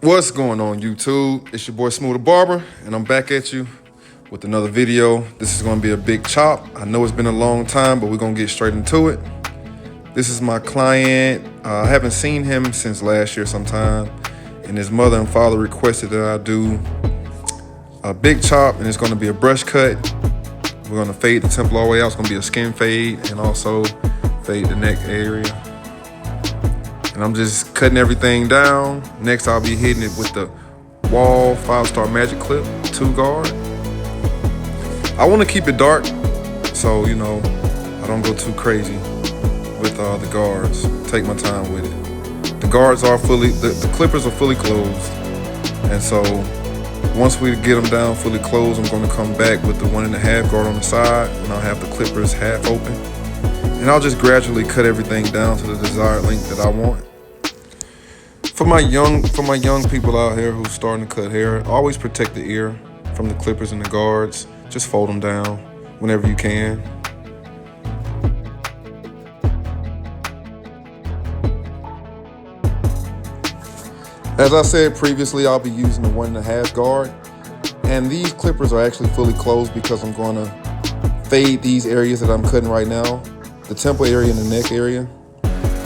What's going on, YouTube? It's your boy Smooth Barber, and I'm back at you with another video. This is going to be a big chop. I know it's been a long time, but we're going to get straight into it. This is my client. I haven't seen him since last year sometime, and his mother and father requested that I do a big chop, and it's going to be a brush cut. We're going to fade the temple all the way out. It's going to be a skin fade and also fade the neck area. And I'm just cutting everything down. Next, I'll be hitting it with the Wall 5-star Magic Clip 2 guard. I want to keep it dark, so, you know, I don't go too crazy with the guards. Take my time with it. The guards are the clippers are fully closed. And so once we get them down fully closed, I'm going to come back with the 1.5 guard on the side, and I'll have the clippers half open. And I'll just gradually cut everything down to the desired length that I want. For my young people out here who's starting to cut hair, always protect the ear from the clippers and the guards. Just fold them down whenever you can. As I said previously, I'll be using the 1.5 guard. And these clippers are actually fully closed because I'm going to fade these areas that I'm cutting right now. The temple area and the neck area.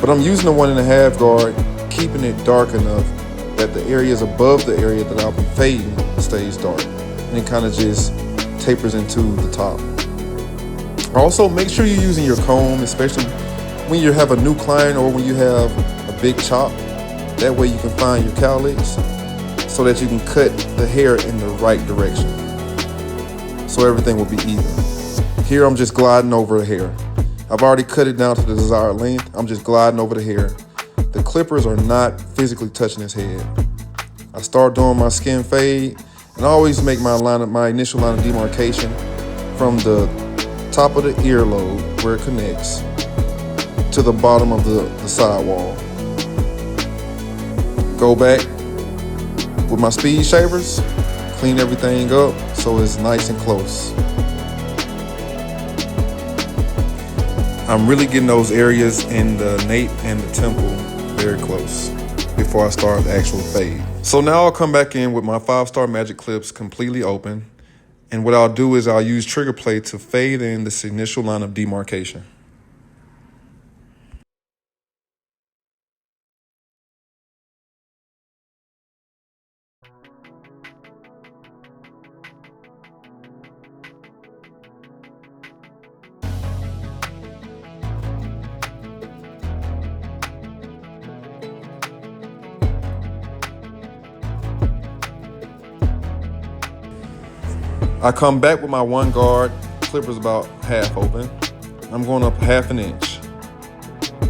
But I'm using the 1.5 guard, keeping it dark enough that the areas above the area that I'll be fading stays dark. And it kind of just tapers into the top. Also, make sure you're using your comb, especially when you have a new client or when you have a big chop. That way you can find your cowlicks so that you can cut the hair in the right direction. So everything will be even. Here I'm just gliding over the hair. I've already cut it down to the desired length. I'm just gliding over the hair. The clippers are not physically touching his head. I start doing my skin fade, and I always make my initial line of demarcation from the top of the earlobe where it connects to the bottom of the sidewall. Go back with my speed shavers, clean everything up so it's nice and close. I'm really getting those areas in the nape and the temple very close before I start the actual fade. So now I'll come back in with my 5-star Magic Clips completely open. And what I'll do is I'll use trigger plate to fade in this initial line of demarcation. I come back with my 1 guard, clippers about half open. I'm going up 1/2 inch.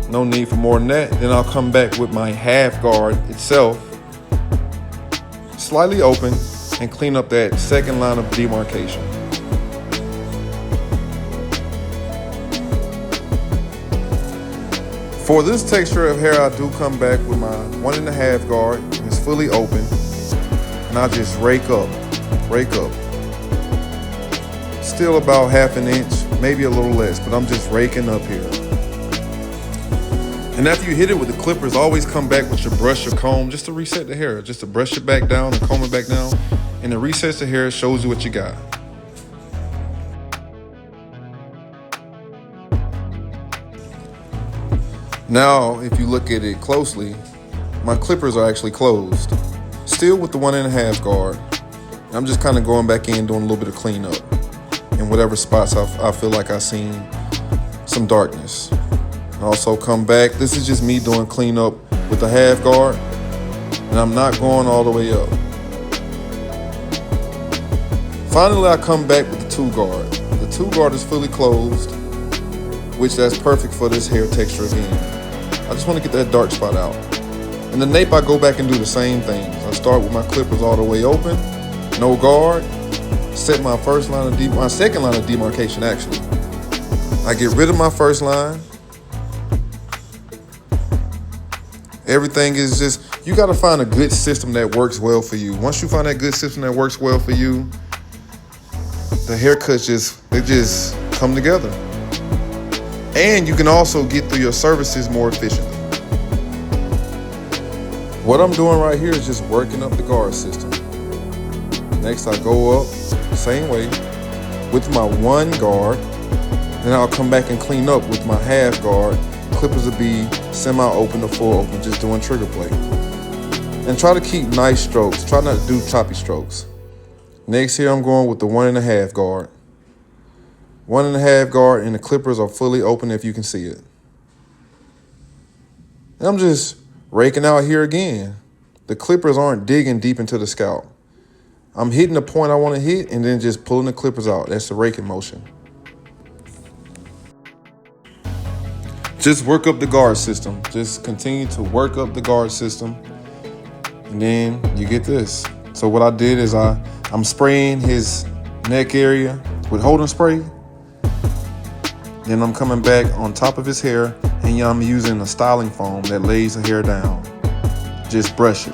No need for more than that. Then I'll come back with my 1/2 guard itself, slightly open, and clean up that second line of demarcation. For this texture of hair, I do come back with my 1.5 guard, and it's fully open, and I just rake up. Still about 1/2 inch, maybe a little less, but I'm just raking up here. And after you hit it with the clippers, always come back with your brush or comb just to reset the hair, just to brush it back down and comb it back down. And it resets the hair, shows you what you got. Now, if you look at it closely, my clippers are actually closed. Still with the 1.5 guard. And I'm just kind of going back in, doing a little bit of cleanup in whatever spots I feel like I seen some darkness. And also come back. This is just me doing cleanup with the 1/2 guard, and I'm not going all the way up. Finally, I come back with the 2 guard. The 2 guard is fully closed, which that's perfect for this hair texture again. I just want to get that dark spot out. In the nape, I go back and do the same things. I start with my clippers all the way open, no guard. Set my second line of demarcation actually. I get rid of my first line. Everything is just, you got to find a good system that works well for you. Once you find that good system that works well for you, the haircuts just come together. And you can also get through your services more efficiently. What I'm doing right here is just working up the guard system. Next, I go up the same way with my one guard. Then I'll come back and clean up with my half guard. Clippers will be semi-open to full open, just doing trigger play. And try to keep nice strokes. Try not to do choppy strokes. Next here, I'm going with the 1.5 guard. 1.5 guard, and the clippers are fully open if you can see it. And I'm just raking out here again. The clippers aren't digging deep into the scalp. I'm hitting the point I want to hit and then just pulling the clippers out. That's the raking motion. Just work up the guard system. Just continue to work up the guard system. And then you get this. So what I did is I'm spraying his neck area with holding spray. Then I'm coming back on top of his hair, and I'm using a styling foam that lays the hair down. Just brush it.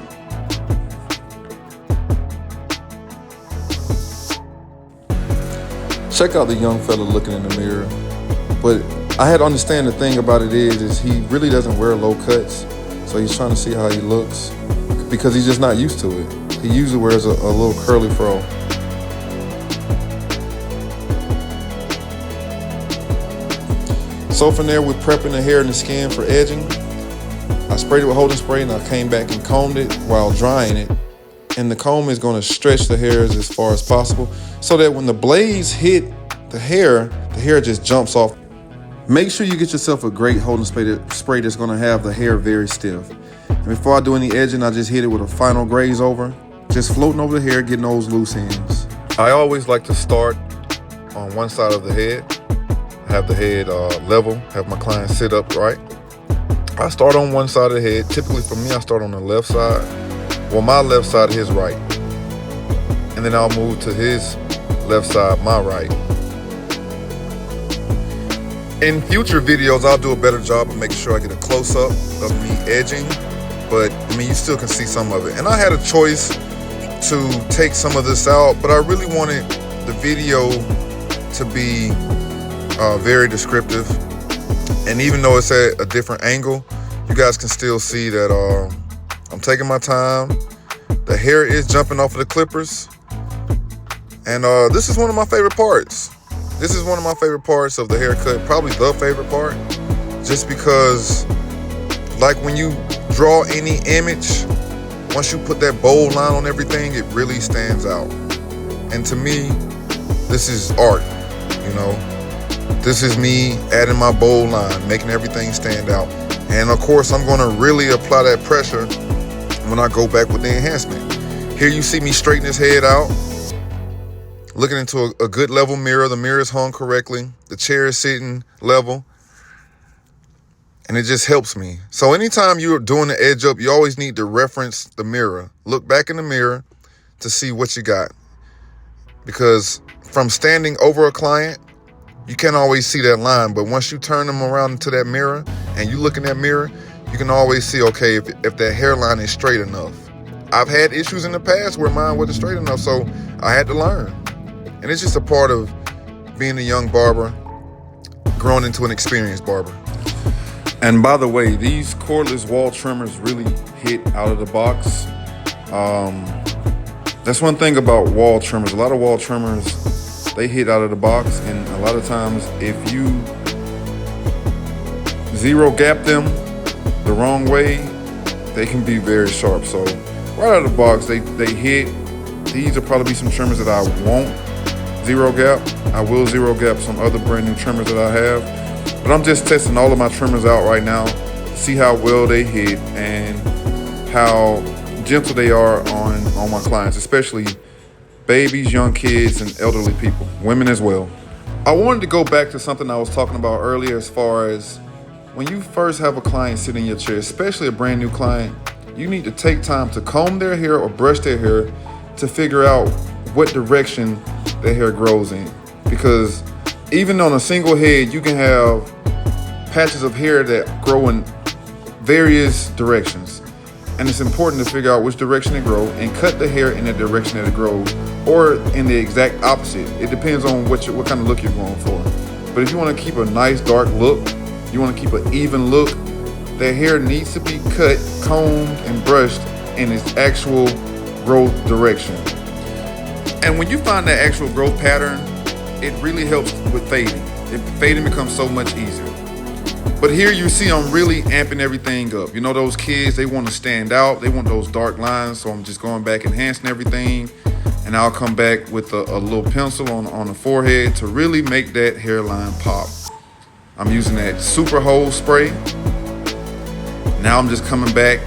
Check out the young fella looking in the mirror. But I had to understand the thing about it is he really doesn't wear low cuts. So he's trying to see how he looks because he's just not used to it. He usually wears a little curly fro. So from there, we're prepping the hair and the skin for edging. I sprayed it with holding spray, and I came back and combed it while drying it. And the comb is going to stretch the hairs as far as possible so that when the blades hit the hair just jumps off. Make sure you get yourself a great holding spray that's going to have the hair very stiff. And before I do any edging, I just hit it with a final graze over, just floating over the hair, getting those loose ends. I always like to start on one side of the head. Have the head level, have my client sit up right. I start on one side of the head. Typically for me, I start on the left side. Well, my left side, his right. And then I'll move to his left side, my right. In future videos, I'll do a better job of making sure I get a close-up of me edging. But, I mean, you still can see some of it. And I had a choice to take some of this out, but I really wanted the video to be very descriptive, and even though it's at a different angle, you guys can still see that I'm taking my time. The hair is jumping off of the clippers, and this is one of my favorite parts. This is one of my favorite parts of the haircut, probably the favorite part, just because, like when you draw any image, once you put that bold line on everything, it really stands out. And to me, this is art, you know. This is me adding my bold line, making everything stand out. And of course, I'm gonna really apply that pressure when I go back with the enhancement. Here you see me straighten his head out, looking into a good level mirror. The mirror is hung correctly. The chair is sitting level. And it just helps me. So anytime you're doing the edge up, you always need to reference the mirror. Look back in the mirror to see what you got. Because from standing over a client, you can't always see that line, but once you turn them around into that mirror and you look in that mirror, you can always see, okay, if that hairline is straight enough. I've had issues in the past where mine wasn't straight enough, so I had to learn. And it's just a part of being a young barber, growing into an experienced barber. And by the way, these cordless wall trimmers really hit out of the box. That's one thing about wall trimmers. A lot of wall trimmers, they hit out of the box, and a lot of times if you zero gap them the wrong way, they can be very sharp. So right out of the box, they hit. These will probably be some trimmers that I won't zero gap. I will zero gap some other brand new trimmers that I have, but I'm just testing all of my trimmers out right now to see how well they hit and how gentle they are on my clients, especially babies, young kids, and elderly people, women as well. I wanted to go back to something I was talking about earlier as far as when you first have a client sitting in your chair, especially a brand new client, you need to take time to comb their hair or brush their hair to figure out what direction their hair grows in. Because even on a single head, you can have patches of hair that grow in various directions. And it's important to figure out which direction it grows and cut the hair in the direction that it grows, or in the exact opposite. It depends on what kind of look you're going for. But if you want to keep a nice dark look, you want to keep an even look, their hair needs to be cut, combed, and brushed in its actual growth direction. And when you find that actual growth pattern, it really helps with fading. Fading becomes so much easier. But here you see I'm really amping everything up. You know, those kids, they want to stand out. They want those dark lines. So I'm just going back, enhancing everything. And I'll come back with a little pencil on the forehead to really make that hairline pop. I'm using that super hold spray. Now I'm just coming back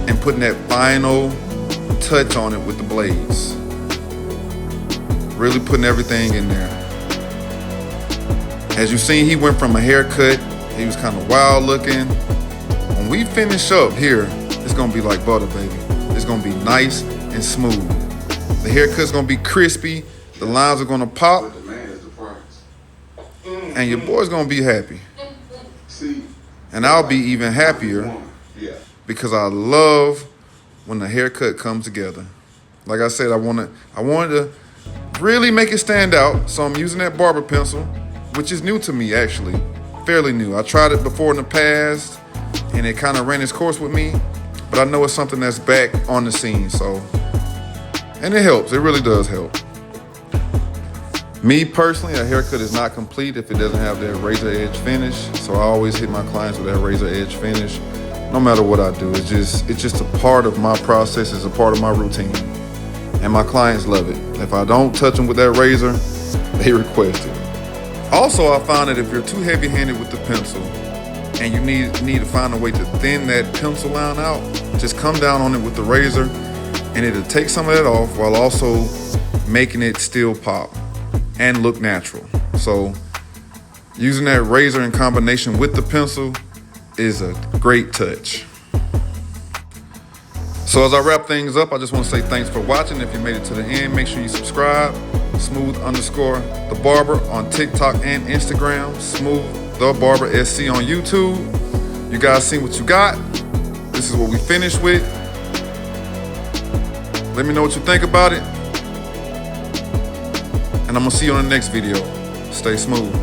and putting that final touch on it with the blades. Really putting everything in there. As you've seen, he went from a haircut. He was kind of wild looking. When we finish up here, it's gonna be like butter, baby. It's gonna be nice and smooth. The haircut's gonna be crispy. The lines are gonna pop. And your boy's gonna be happy. And I'll be even happier because I love when the haircut comes together. Like I said, I wanted to really make it stand out. So I'm using that Barber pencil, which is new to me actually, fairly new. I tried it before in the past and it kind of ran its course with me, but I know it's something that's back on the scene, and it helps, it really does help. Me personally, a haircut is not complete if it doesn't have that razor edge finish, so I always hit my clients with that razor edge finish, no matter what I do. It's just a part of my process, it's a part of my routine, and my clients love it. If I don't touch them with that razor, they request it. Also, I found that if you're too heavy-handed with the pencil and you need to find a way to thin that pencil line out, just come down on it with the razor and it'll take some of that off while also making it still pop and look natural. So using that razor in combination with the pencil is a great touch. So as I wrap things up, I just want to say thanks for watching. If you made it to the end, make sure you subscribe. Smooth_the Barber on TikTok and Instagram. Smooth the Barber SC on YouTube. You guys see what you got. This is what we finished with. Let me know what you think about it. And I'm gonna see you on the next video. Stay smooth.